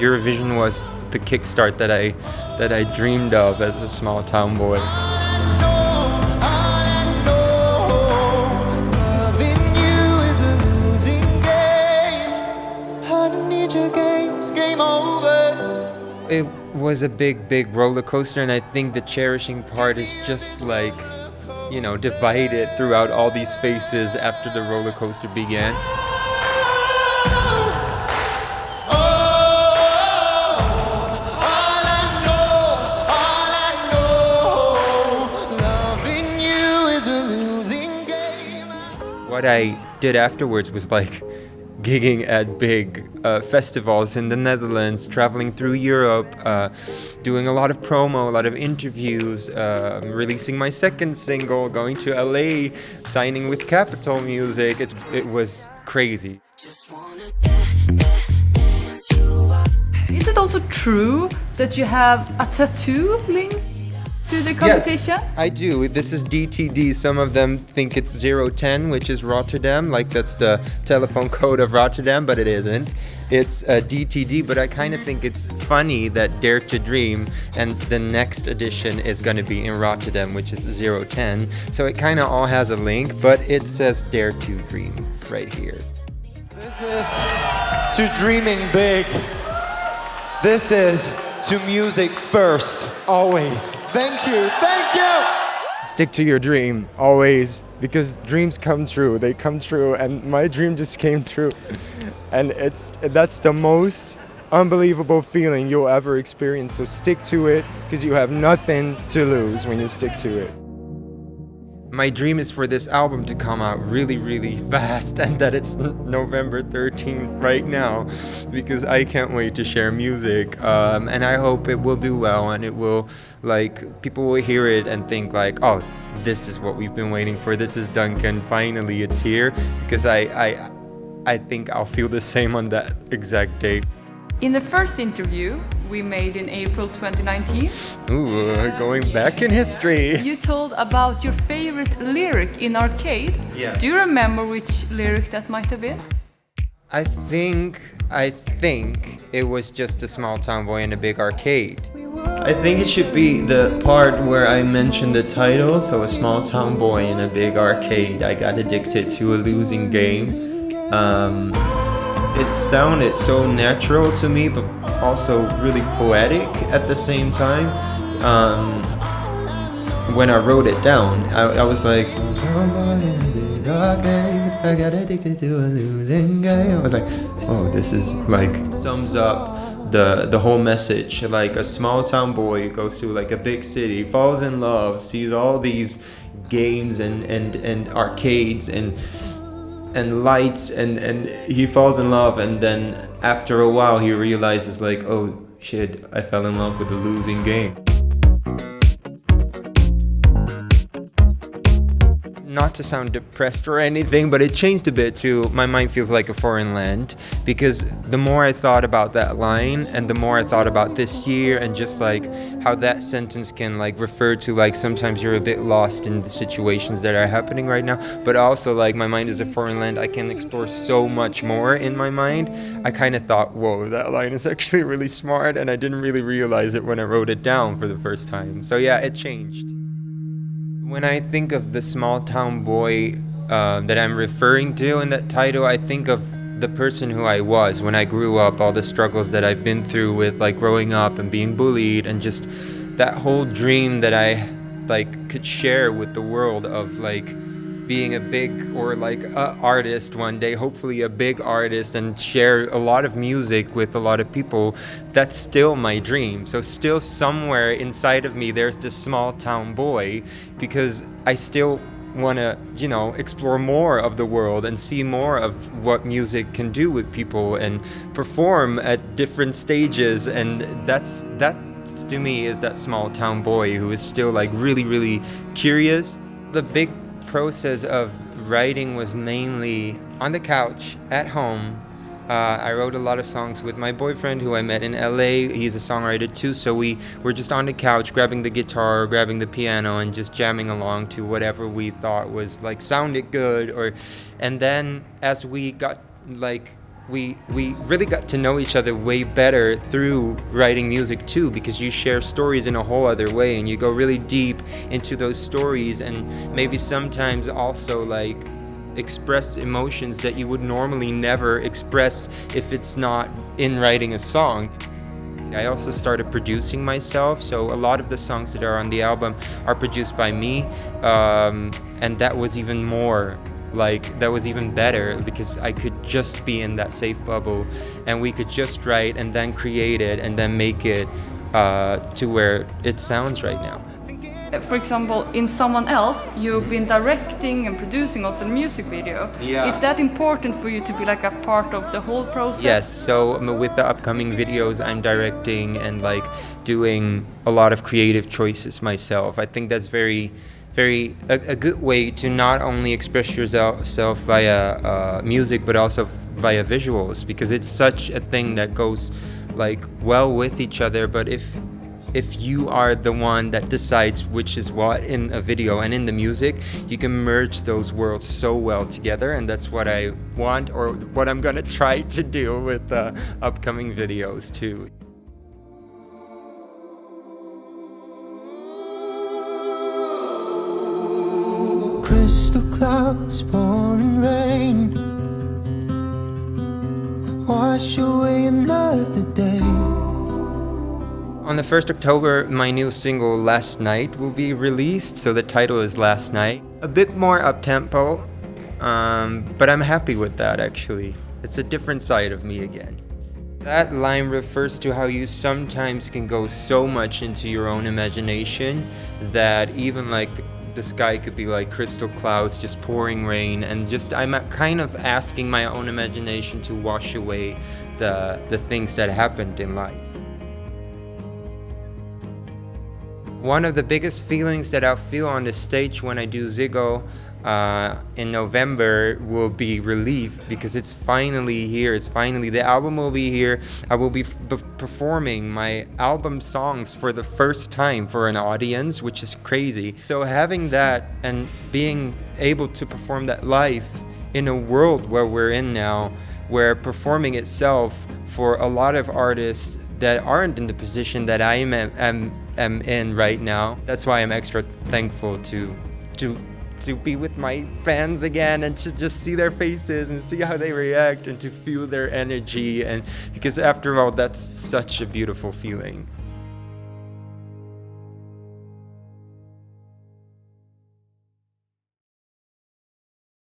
Eurovision was the kickstart that I dreamed of as a small town boy. It was a big roller coaster, and I think the cherishing part is just like, divided throughout all these phases after the roller coaster began. What I did afterwards was like gigging at big festivals in the Netherlands, traveling through Europe, doing a lot of promo, a lot of interviews, releasing my second single, going to LA, signing with Capitol Music. It was crazy. Is it also true that you have a tattoo linked to the competition? Yes, I do. This is DTD. Some of them think it's 010, which is Rotterdam, like that's the telephone code of Rotterdam, but it isn't. It's DTD, but I kind of think it's funny that Dare to Dream and the next edition is going to be in Rotterdam, which is 010. So it kind of all has a link, but it says Dare to Dream right here. This is to dreaming big. This is to music first, always. Thank you, thank you! Stick to your dream, always, because dreams come true. They come true, and my dream just came true. And that's the most unbelievable feeling you'll ever experience. So stick to it, because you have nothing to lose when you stick to it. My dream is for this album to come out really fast, and that it's November 13th right now, because I can't wait to share music, and I hope it will do well, and it will, people will hear it and think oh, this is what we've been waiting for. This is Duncan, finally it's here, because I think I'll feel the same on that exact date. In the first interview we made in April 2019, going back in history, you told about your favorite lyric in Arcade. Yeah. Do you remember which lyric that might have been? I think it was just a small town boy in a big arcade. I think it should be the part where I mentioned the title, so a small town boy in a big arcade. I got addicted to a losing game. It sounded so natural to me, but also really poetic at the same time. When I wrote it down, I was like, I got addicted to a losing game. I was like, oh, this is sums up the whole message. Like a small town boy goes to a big city, falls in love, sees all these games and arcades and lights, and he falls in love, and then after a while he realizes oh shit, I fell in love with the losing game. Not to sound depressed or anything, but it changed a bit too. My mind feels like a foreign land, because the more I thought about that line, and the more I thought about this year, and just how that sentence can refer to sometimes you're a bit lost in the situations that are happening right now, but also my mind is a foreign land. I can explore so much more in my mind. I kind of thought, whoa, that line is actually really smart, and I didn't really realize it when I wrote it down for the first time. So yeah, it changed. When I think of the small town boy that I'm referring to in that title, I think of the person who I was when I grew up, all the struggles that I've been through with growing up and being bullied, and just that whole dream that I could share with the world of being a big a artist one day, hopefully a big artist, and share a lot of music with a lot of people. That's still my dream. So still somewhere inside of me there's this small town boy, because I still want to explore more of the world and see more of what music can do with people and perform at different stages, and that to me is that small town boy who is still really curious. The big process of writing was mainly on the couch at home. I wrote a lot of songs with my boyfriend who I met in LA. He's a songwriter too, so we were just on the couch grabbing the guitar, grabbing the piano, and just jamming along to whatever we thought was sounded good. And then as we got we really got to know each other way better through writing music too, because you share stories in a whole other way and you go really deep into those stories, and maybe sometimes also like express emotions that you would normally never express if it's not in writing a song. I also started producing myself, so a lot of the songs that are on the album are produced by me, and that was even more that was even better, because I could just be in that safe bubble and we could just write and then create it and then make it to where it sounds right now. For example, in someone else, you've been directing and producing also the music video. Yeah. Is that important for you to be like a part of the whole process? Yes, so with the upcoming videos, I'm directing and like doing a lot of creative choices myself. I think that's a good way to not only express yourself via music, but also via visuals, because it's such a thing that goes like well with each other. But if you are the one that decides which is what in a video and in the music, you can merge those worlds so well together, and that's what I want, or what I'm gonna try to do with the upcoming videos too. Crystal clouds, pouring rain, wash away another day. On the 1st October, my new single Last Night will be released, so the title is Last Night. A bit more up-tempo, but I'm happy with that actually. It's a different side of me again. That line refers to how you sometimes can go so much into your own imagination that even like the sky could be like crystal clouds, just pouring rain, and just I'm kind of asking my own imagination to wash away the things that happened in life. One of the biggest feelings that I'll feel on the stage when I do Ziggo in November will be relief, because it's finally here. It's finally, the album will be here. I will be performing my album songs for the first time for an audience, which is crazy. So having that and being able to perform that live in a world where we're in now, where performing itself for a lot of artists that aren't in the position that I am in right now. That's why I'm extra thankful to be with my fans again, and to just see their faces and see how they react and to feel their energy, and because after all, that's such a beautiful feeling.